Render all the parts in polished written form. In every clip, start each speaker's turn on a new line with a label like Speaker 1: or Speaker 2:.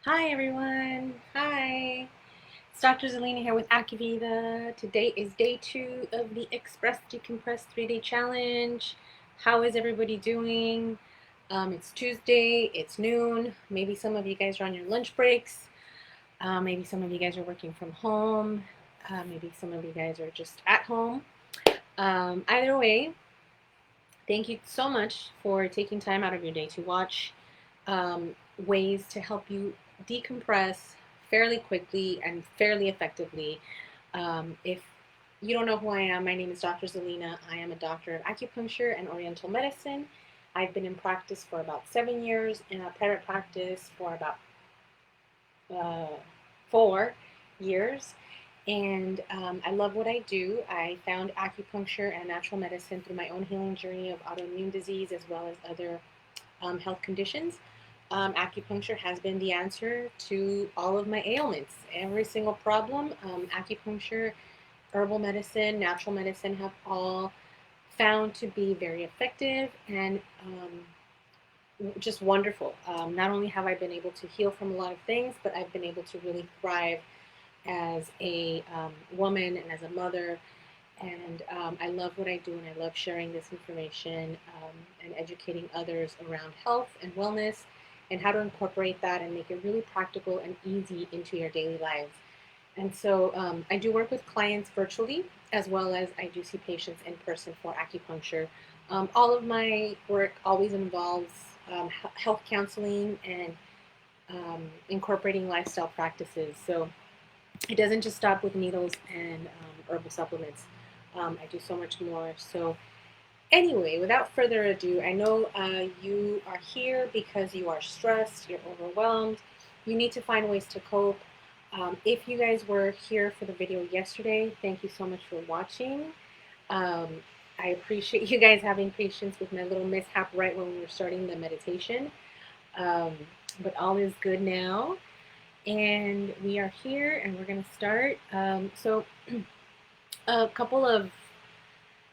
Speaker 1: Hi everyone. Hi. It's Dr. Zelina here with Acuvita. Today is day 2 of the Express Decompress 3-day challenge. How is everybody doing? It's Tuesday, it's noon. Maybe some of you guys are on your lunch breaks. Maybe some of you guys are working from home. Maybe some of you guys are just at home. Either way, thank you so much for taking time out of your day to watch ways to help you decompress fairly quickly and fairly effectively. If you don't know who I am, my name is Dr. Zelina. I am a doctor of acupuncture and oriental medicine. I've been in practice for about 7 years, in a private practice for about uh, 4 years. And I love what I do. I found acupuncture and natural medicine through my own healing journey of autoimmune disease as well as other health conditions. Acupuncture has been the answer to all of my ailments, every single problem. Acupuncture, herbal medicine, natural medicine have all found to be very effective and just wonderful. Not only have I been able to heal from a lot of things, but I've been able to really thrive as a woman and as a mother. And I love what I do, and I love sharing this information and educating others around health and wellness and how to incorporate that and make it really practical and easy into your daily lives. And so I do work with clients virtually as well as I do see patients in person for acupuncture. All of my work always involves health counseling and incorporating lifestyle practices. So it doesn't just stop with needles and herbal supplements. I do so much more. So anyway, without further ado, I know you are here because you are stressed, you're overwhelmed, you need to find ways to cope. If you guys were here for the video yesterday, thank you so much for watching. Um, I appreciate you guys having patience with my little mishap right when we were starting the meditation. Um, but all is good now. And we are here and we're going to start. So, a couple of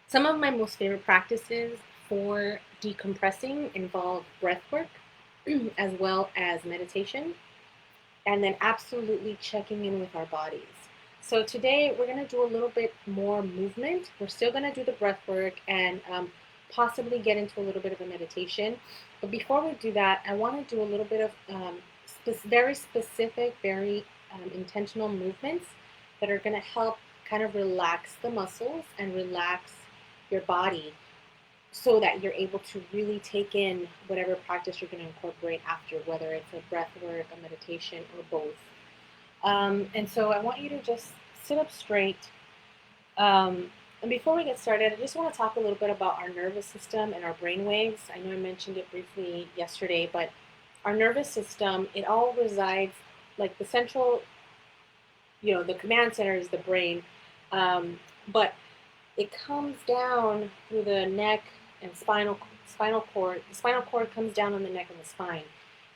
Speaker 1: some of my most favorite practices for decompressing involve breath work as well as meditation, and then absolutely checking in with our bodies. So today we're going to do a little bit more movement. We're still going to do the breath work and possibly get into a little bit of a meditation. But before we do that, I want to do a little bit of very specific, very intentional movements that are going to help kind of relax the muscles and relax your body so that you're able to really take in whatever practice you're going to incorporate after, whether it's a breath work, a meditation, or both. And so I want you to just sit up straight. And before we get started, I just want to talk a little bit about our nervous system and our brain waves. I know I mentioned it briefly yesterday, but our nervous system, it all resides, like the central, the command center is the brain, but it comes down through the neck and spinal cord. The spinal cord comes down on the neck and the spine.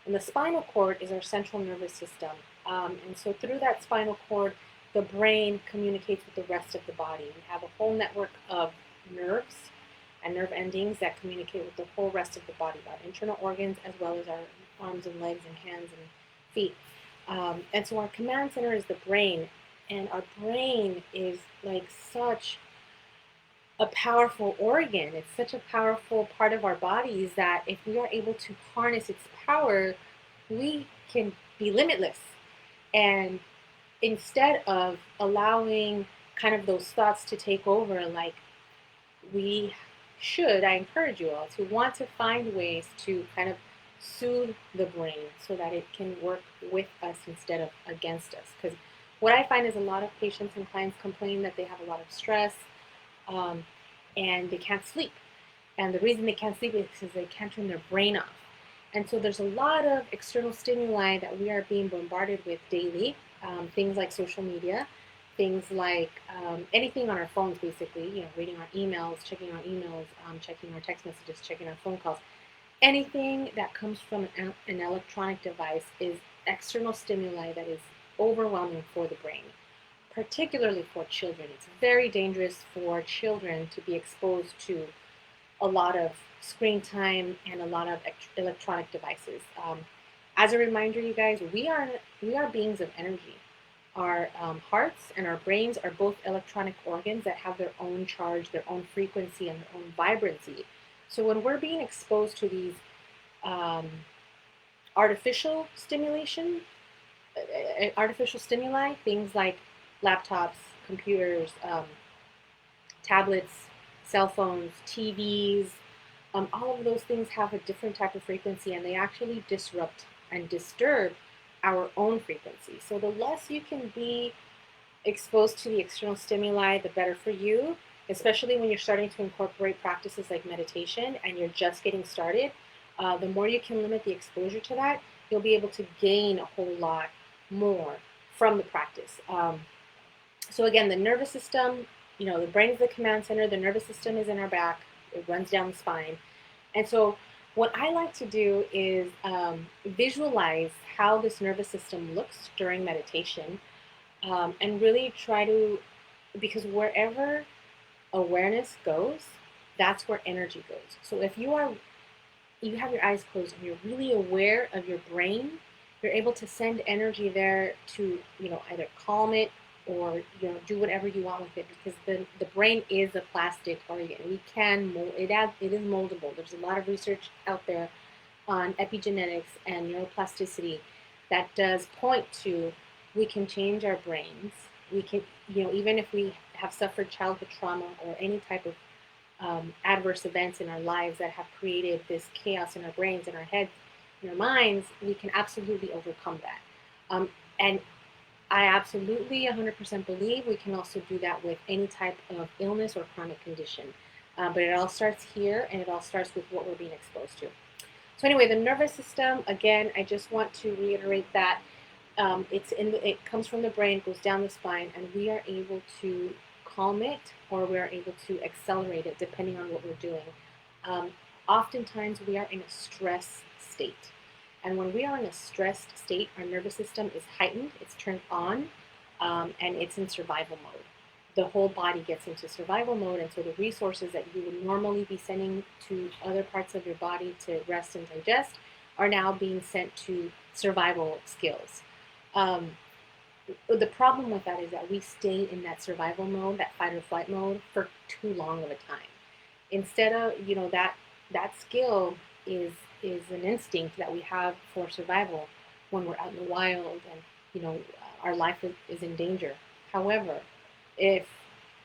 Speaker 1: And the spinal cord is our central nervous system. And so through that spinal cord, the brain communicates with the rest of the body. We have a whole network of nerves and nerve endings that communicate with the whole rest of the body, our internal organs as well as our arms and legs and hands and feet. And so our command center is the brain. And our brain is like such a powerful organ. It's such a powerful part of our bodies that if we are able to harness its power, we can be limitless. And instead of allowing kind of those thoughts to take over, like we should, I encourage you all to want to find ways to kind of soothe the brain so that it can work with us instead of against us. Because what I find is a lot of patients and clients complain that they have a lot of stress, um, and they can't sleep. And the reason they can't sleep is because they can't turn their brain off. And so there's a lot of external stimuli that we are being bombarded with daily, things like social media, things like anything on our phones, basically, reading our emails, checking our text messages, checking our phone calls. Anything that comes from an electronic device is external stimuli that is overwhelming for the brain, particularly for children. It's very dangerous for children to be exposed to a lot of screen time and a lot of electronic devices. As a reminder, you guys, we are beings of energy. Our hearts and our brains are both electronic organs that have their own charge, their own frequency, and their own vibrancy. So when we're being exposed to these um, artificial stimulation, artificial stimuli, things like laptops, computers, tablets, cell phones, TVs, all of those things have a different type of frequency, and they actually disrupt and disturb our own frequency. So the less you can be exposed to the external stimuli, the better for you, especially when you're starting to incorporate practices like meditation and you're just getting started. The more you can limit the exposure to that, you'll be able to gain a whole lot more from the practice. So again, the nervous system, the brain is the command center, the nervous system is in our back, it runs down the spine. And so what I like to do is visualize how this nervous system looks during meditation, and really try to, because wherever awareness goes, that's where energy goes. So if you have your eyes closed and you're really aware of your brain, you're able to send energy there to, either calm it or, do whatever you want with it, because the brain is a plastic organ. We can mold it. It is moldable. There's a lot of research out there on epigenetics and neuroplasticity that does point to, we can change our brains. We can, even if we have suffered childhood trauma or any type of adverse events in our lives that have created this chaos in our brains, in our heads, in our minds, we can absolutely overcome that. And I absolutely 100% believe we can also do that with any type of illness or chronic condition. But it all starts here, and it all starts with what we're being exposed to. So anyway, the nervous system, again, I just want to reiterate that it comes from the brain, goes down the spine, and we are able to calm it, or we are able to accelerate it depending on what we're doing. Oftentimes we are in a stress state. And when we are in a stressed state, our nervous system is heightened, it's turned on, and it's in survival mode. The whole body gets into survival mode, and so the resources that you would normally be sending to other parts of your body to rest and digest are now being sent to survival skills. The problem with that is that we stay in that survival mode, that fight or flight mode, for too long of a time. Instead of, that skill is an instinct that we have for survival when we're out in the wild and, our life is in danger. However, if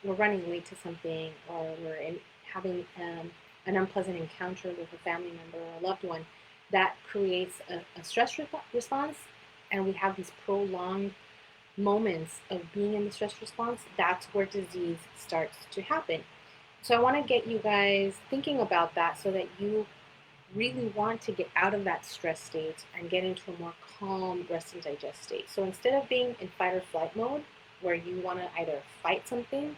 Speaker 1: we're running late to something, or we're having an unpleasant encounter with a family member or a loved one, that creates a stress response, and we have these prolonged moments of being in the stress response, that's where disease starts to happen. So I want to get you guys thinking about that, so that you really want to get out of that stress state and get into a more calm rest and digest state. So instead of being in fight or flight mode, where you want to either fight something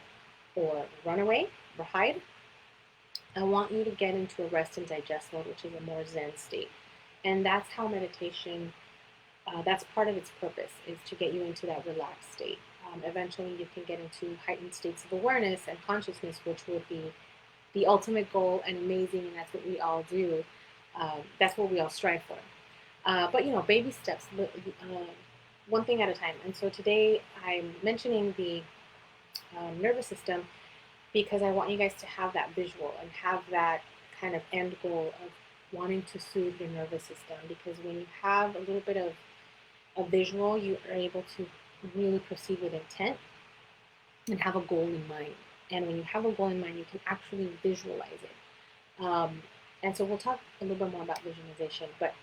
Speaker 1: or run away or hide, I want you to get into a rest and digest mode, which is a more Zen state. And that's how meditation, that's part of its purpose, is to get you into that relaxed state. Eventually you can get into heightened states of awareness and consciousness, which would be the ultimate goal and amazing, and that's what we all do. That's what we all strive for. But baby steps, one thing at a time. And so today I'm mentioning the nervous system because I want you guys to have that visual and have that kind of end goal of wanting to soothe your nervous system. Because when you have a little bit of a visual, you are able to really proceed with intent and have a goal in mind. And when you have a goal in mind, you can actually visualize it. And so we'll talk a little bit more about visualization, but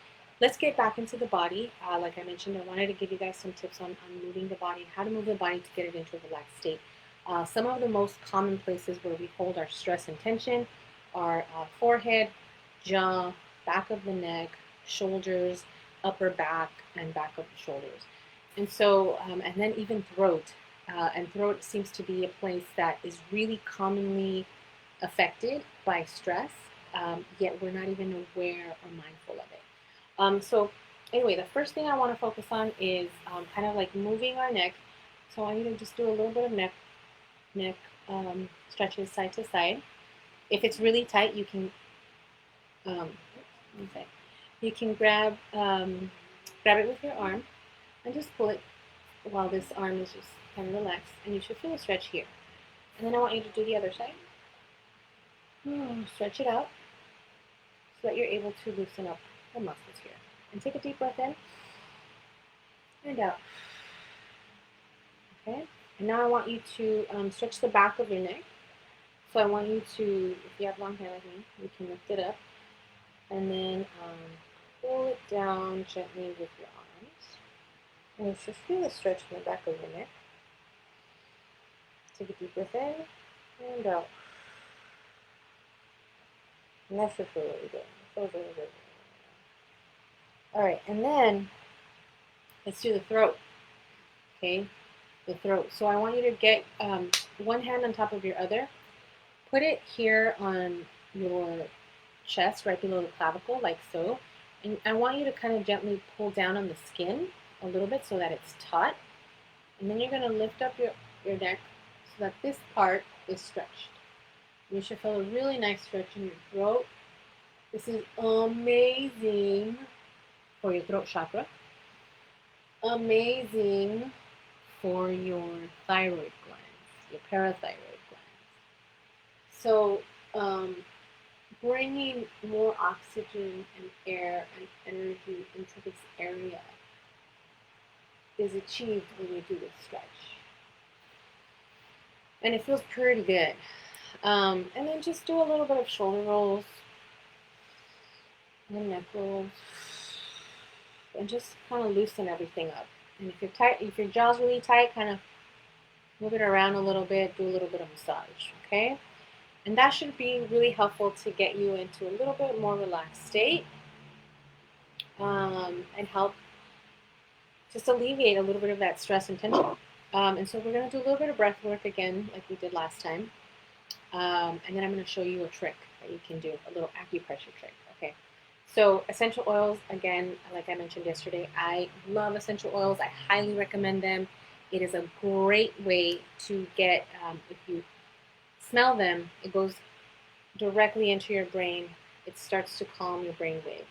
Speaker 1: let's get back into the body. Like I mentioned, I wanted to give you guys some tips on moving the body, how to move the body to get it into a relaxed state. Some of the most common places where we hold our stress and tension are forehead, jaw, back of the neck, shoulders, upper back, and back of the shoulders. And so, and then even throat. And throat seems to be a place that is really commonly affected by stress, yet we're not even aware or mindful of it. So anyway, the first thing I want to focus on is kind of like moving our neck. So I need to just do a little bit of neck stretches side to side. If it's really tight, you can grab Grab it with your arm and just pull it while this arm is just kind of relaxed. And you should feel a stretch here. And then I want you to do the other side. Stretch it out so that you're able to loosen up the muscles here. And take a deep breath in and out. Okay? And now I want you to stretch the back of your neck. So I want you to, if you have long hair like me, you can lift it up and then pull it down gently with your arms. And you should feel the stretch in the back of your neck. Take a deep breath in and out. And that should feel really good. Feels really good. All right, and then let's do the throat. Okay, the throat. So I want you to get one hand on top of your other. Put it here on your chest, right below the clavicle, like so. And I want you to kind of gently pull down on the skin a little bit so that it's taut. And then you're going to lift up your neck so that this part is stretched. You should feel a really nice stretch in your throat. This is amazing for your throat chakra. Amazing for your thyroid glands, your parathyroid glands. So bringing more oxygen and air and energy into this area is achieved when you do this stretch. And it feels pretty good. And then just do a little bit of shoulder rolls and neck rolls. And just kind of loosen everything up. And if you're tight, if your jaw's really tight, kind of move it around a little bit, do a little bit of massage, okay? And that should be really helpful to get you into a little bit more relaxed state and help just alleviate a little bit of that stress and tension. And so we're going to do a little bit of breath work again, like we did last time. And then I'm going to show you a trick that you can do, a little acupressure trick, okay? So essential oils, again, like I mentioned yesterday, I love essential oils. I highly recommend them. It is a great way to get, if you smell them, it goes directly into your brain. It starts to calm your brain waves.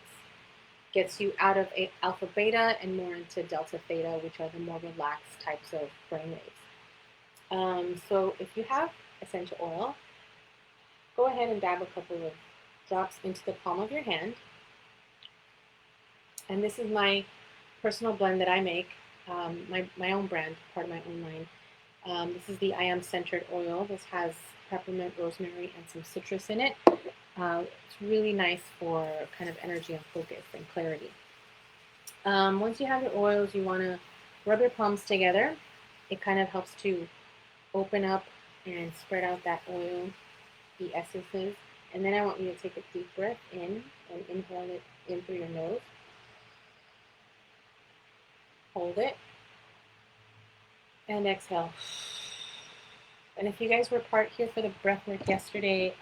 Speaker 1: Gets you out of alpha beta and more into delta theta, which are the more relaxed types of brain waves. So if you have essential oil, go ahead and dab a couple of drops into the palm of your hand. And this is my personal blend that I make, my own brand, part of my own line. This is the I Am Centered oil. This has peppermint, rosemary, and some citrus in it. It's really nice for kind of energy and focus and clarity. Once you have your oils, you want to rub your palms together. It kind of helps to open up and spread out that oil, the essences. And then I want you to take a deep breath in and inhale it in through your nose. Hold it. And exhale. And if you guys were part here for the breath work yesterday,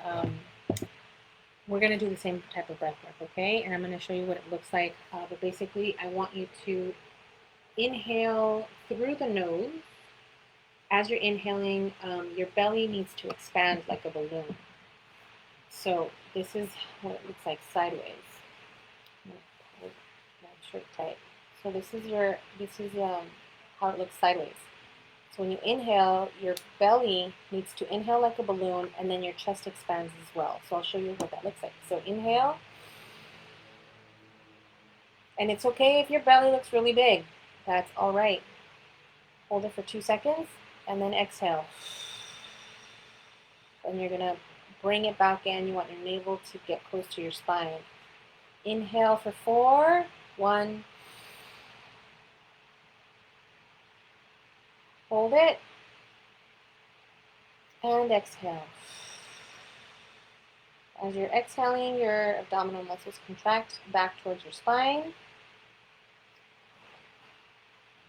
Speaker 1: we're going to do the same type of breath work, okay? And I'm going to show you what it looks like. But basically, I want you to inhale through the nose. As you're inhaling, your belly needs to expand like a balloon. So this is what it looks like sideways. I'm going to pull my shirt tight. So this is how it looks sideways. So when you inhale, your belly needs to inhale like a balloon, and then your chest expands as well. So I'll show you what that looks like. So inhale. And it's okay if your belly looks really big. That's all right. Hold it for 2 seconds, and then exhale. And you're going to bring it back in. You want your navel to get close to your spine. Inhale for 4. 1. Hold it. And exhale. As you're exhaling, your abdominal muscles contract back towards your spine.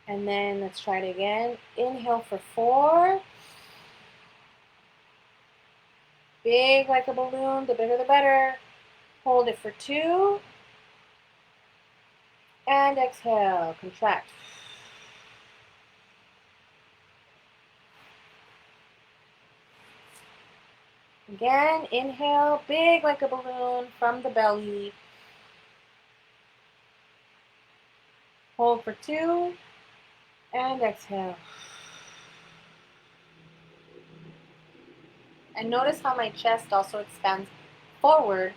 Speaker 1: And then let's try it again. Inhale for 4. Big like a balloon, the bigger the better. Hold it for 2. And exhale, contract. Again, inhale, big like a balloon from the belly. Hold for 2, and exhale. And notice how my chest also expands forward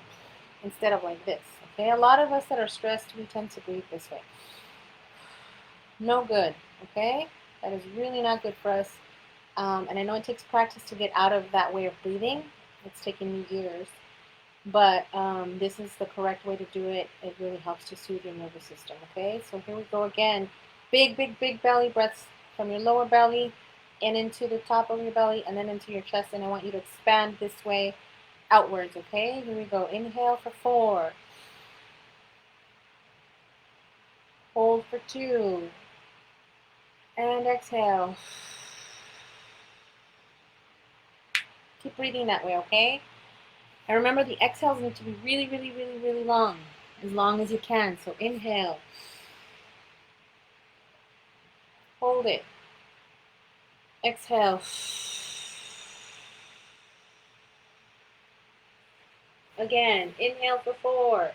Speaker 1: instead of like this. Okay, a lot of us that are stressed, we tend to breathe this way. No good. Okay, that is really not good for us. And I know it takes practice to get out of that way of breathing. It's taken me years. But this is the correct way to do it. It really helps to soothe your nervous system, okay? So here we go again. Big, big, big belly breaths from your lower belly and into the top of your belly and then into your chest. And I want you to expand this way outwards, okay? Here we go. Inhale for 4. Hold for 2. And exhale. Keep breathing that way, okay? And remember, the exhales need to be really, really, really, really long as you can. So inhale. Hold it. Exhale. Again, inhale for 4.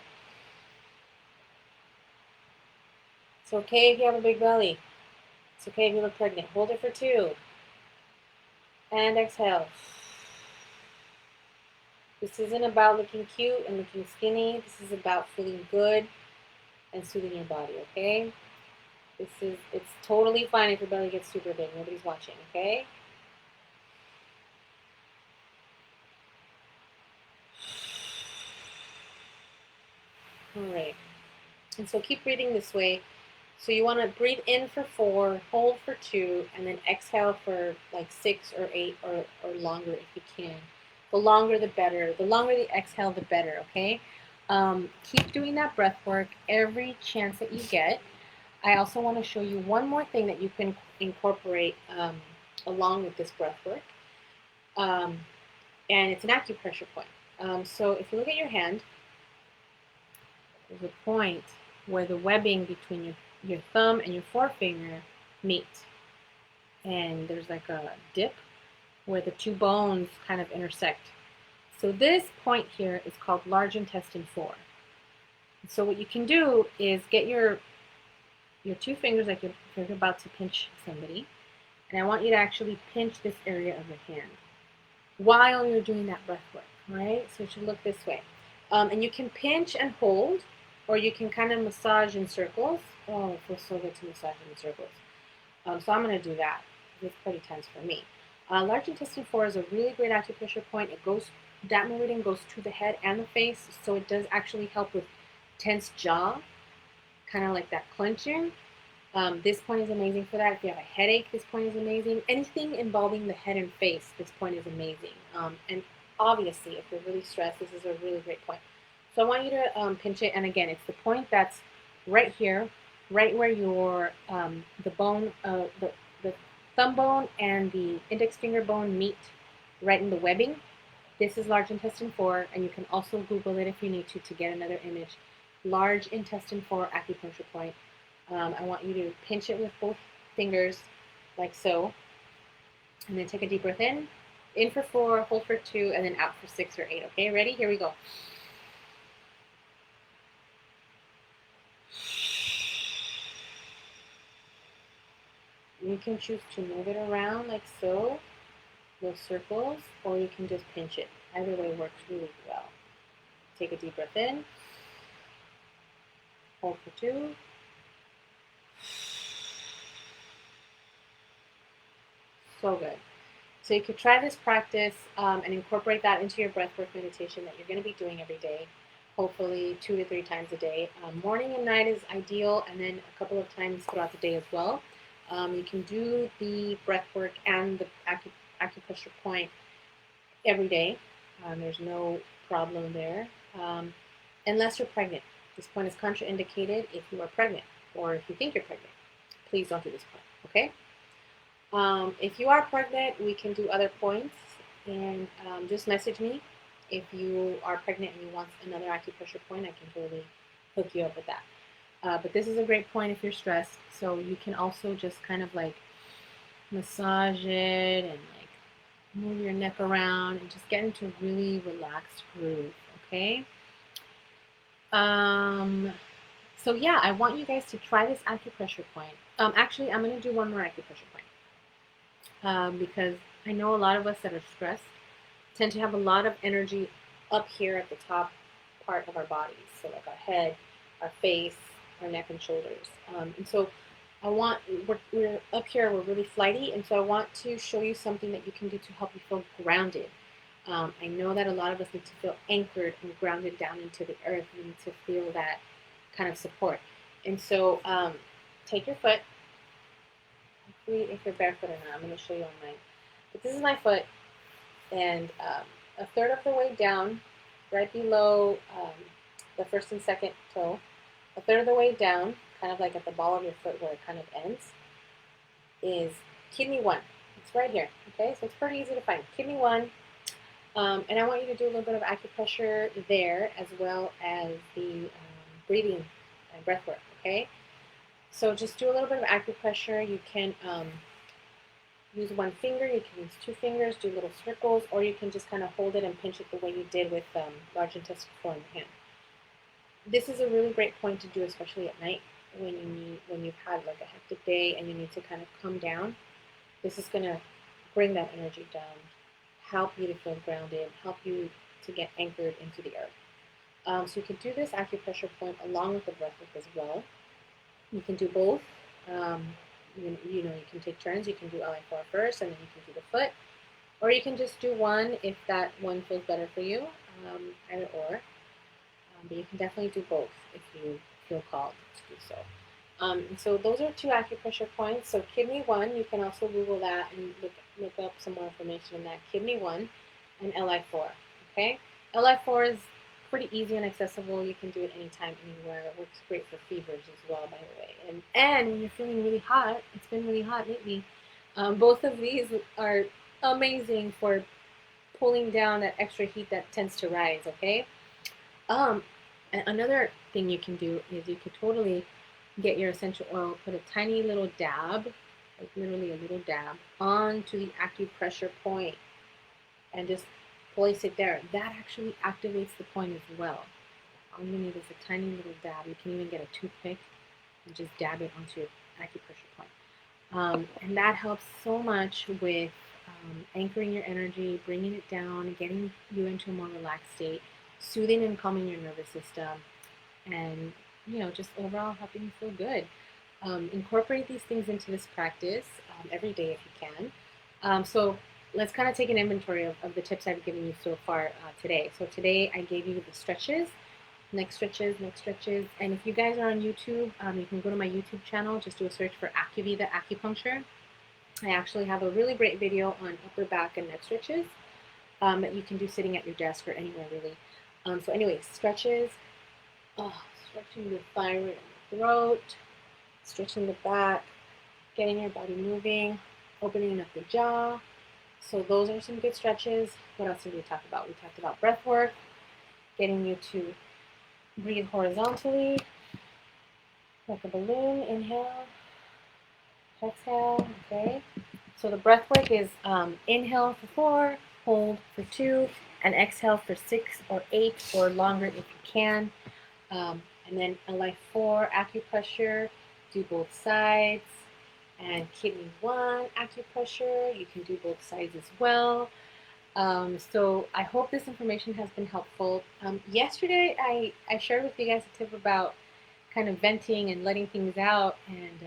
Speaker 1: It's okay if you have a big belly. It's okay if you look pregnant. Hold it for 2. And exhale. This isn't about looking cute and looking skinny. This is about feeling good and soothing your body, okay? It's totally fine if your belly gets super big. Nobody's watching, okay? All right. And so keep breathing this way. So you want to breathe in for 4, hold for 2, and then exhale for like 6 or 8 or longer if you can. The longer the better. The longer the exhale, the better, okay? Keep doing that breath work every chance that you get. I also want to show you one more thing that you can incorporate along with this breath work. And it's an acupressure point. So if you look at your hand, there's a point where the webbing between your thumb and your forefinger meet. And there's like a dip where the 2 bones kind of intersect. So this point here is called large intestine 4. And so what you can do is get your 2 fingers like you're about to pinch somebody. And I want you to actually pinch this area of your hand while you're doing that breath work, right? So it should look this way. And you can pinch and hold, or you can kind of massage in circles. Oh, it feels so good to massage in circles. So I'm going to do that. It's pretty tense for me. Large intestine 4 is a really great acupressure point. That meridian goes to the head and the face, so it does actually help with tense jaw, kind of like that clenching. This point is amazing for that. If you have a headache, this point is amazing. Anything involving the head and face, this point is amazing. And obviously, if you're really stressed, this is a really great point. So I want you to pinch it, and again, it's the point that's right here, right where your the bone, the thumb bone and the index finger bone meet, right in the webbing. This is large intestine 4, and you can also Google it if you need to get another image. Large intestine 4 acupuncture point. I want you to pinch it with both fingers, like so, and then take a deep breath in for 4, hold for 2, and then out for 6 or 8. Okay, ready? Here we go. You can choose to move it around like so, those circles, or you can just pinch it. Either way works really well. Take a deep breath in, hold for 2. So good. So you could try this practice and incorporate that into your breathwork meditation that you're going to be doing every day, hopefully 2 to 3 times a day. Morning and night is ideal, and then a couple of times throughout the day as well. You can do the breathwork and the acupressure point every day. There's no problem there, unless you're pregnant. This point is contraindicated if you are pregnant or if you think you're pregnant. Please don't do this point, okay? If you are pregnant, we can do other points, and just message me if you are pregnant and you want another acupressure point. I can totally hook you up with that. But this is a great point if you're stressed. So you can also just kind of like massage it and like move your neck around and just get into a really relaxed groove, okay? So yeah, I want you guys to try this acupressure point. Actually, I'm going to do one more acupressure point because I know a lot of us that are stressed tend to have a lot of energy up here at the top part of our bodies. So like our head, our face, our neck and shoulders. And so I want, we're up here, we're really flighty. And so I want to show you something that you can do to help you feel grounded. I know that a lot of us need to feel anchored and grounded down into the earth. We need to feel that kind of support. And so take your foot. Hopefully, if you're barefoot or not, I'm going to show you on mine. But this is my foot, and a third of the way down, right below the first and second toe, a third of the way down, kind of like at the ball of your foot where it kind of ends, is kidney 1. It's right here, okay? So it's pretty easy to find. Kidney 1. And I want you to do a little bit of acupressure there as well as the breathing and breath work, okay? So just do a little bit of acupressure. You can use one finger, you can use 2 fingers, do little circles, or you can just kind of hold it and pinch it the way you did with large intestine 4 in your hand. This is a really great point to do, especially at night when you've had like a hectic day and you need to kind of come down. This is going to bring that energy down, help you to feel grounded, help you to get anchored into the earth. So you can do this acupressure point along with the breath work as well. You can do both. You know, you can take turns. You can do LI4 first, and then you can do the foot. Or you can just do one if that one feels better for you, either or. But you can definitely do both if you feel called to do so. And so those are 2 acupressure points. So kidney 1, you can also Google that and look up some more information on that. Kidney 1 and LI4. Okay, LI4 is pretty easy and accessible. You can do it anytime, anywhere. It works great for fevers as well, by the way. And when you're feeling really hot, it's been really hot lately. Both of these are amazing for pulling down that extra heat that tends to rise. Okay. Another thing you can do is you could totally get your essential oil, put a tiny little dab, like literally a little dab, onto the acupressure point and just place it there. That actually activates the point as well. All you need is a tiny little dab. You can even get a toothpick and just dab it onto your acupressure point. And that helps so much with anchoring your energy, bringing it down, getting you into a more relaxed state, soothing and calming your nervous system, and just overall helping you feel good. Incorporate these things into this practice every day if you can. So let's kind of take an inventory of the tips I've given you so far today. So today I gave you the stretches, neck stretches, and if you guys are on YouTube, you can go to my YouTube channel, just do a search for Acuvi, Acupuncture. I actually have a really great video on upper back and neck stretches that you can do sitting at your desk or anywhere really. So anyway, stretches, stretching the thyroid and the throat, stretching the back, getting your body moving, opening up the jaw. So those are some good stretches. What else did we talk about? We talked about breath work, getting you to breathe horizontally, like a balloon. Inhale, exhale, okay? So the breath work is inhale for 4, hold for 2, and exhale for 6 or 8 or longer if you can. And then LI4 acupressure, do both sides. And kidney 1 acupressure, you can do both sides as well. So I hope this information has been helpful. Yesterday I shared with you guys a tip about kind of venting and letting things out, and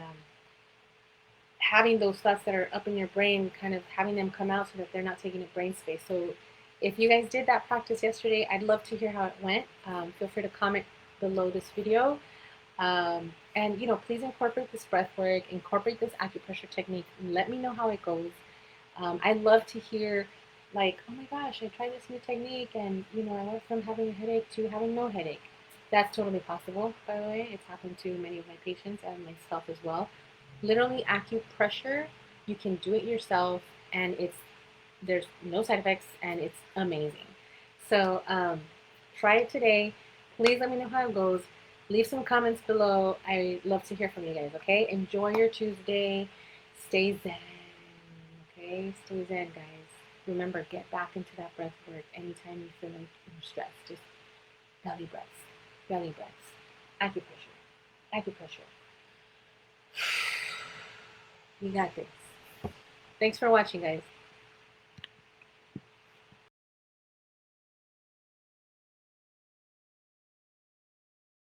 Speaker 1: having those thoughts that are up in your brain, kind of having them come out so that they're not taking up brain space. So if you guys did that practice yesterday, I'd love to hear how it went. Feel free to comment below this video. And please incorporate this breath work, incorporate this acupressure technique, and let me know how it goes. I love to hear, like, oh my gosh, I tried this new technique and I went from having a headache to having no headache. That's totally possible, by the way. It's happened to many of my patients and myself as well. Literally, acupressure, you can do it yourself, and there's no side effects, and it's amazing. So try it today. Please let me know how it goes. Leave some comments below. I love to hear from you guys, okay? Enjoy your Tuesday. Stay zen, okay? Stay zen, guys. Remember, get back into that breath work anytime you feel like you're stressed. Just belly breaths, acupressure. Acupressure. You got this. Thanks for watching, guys.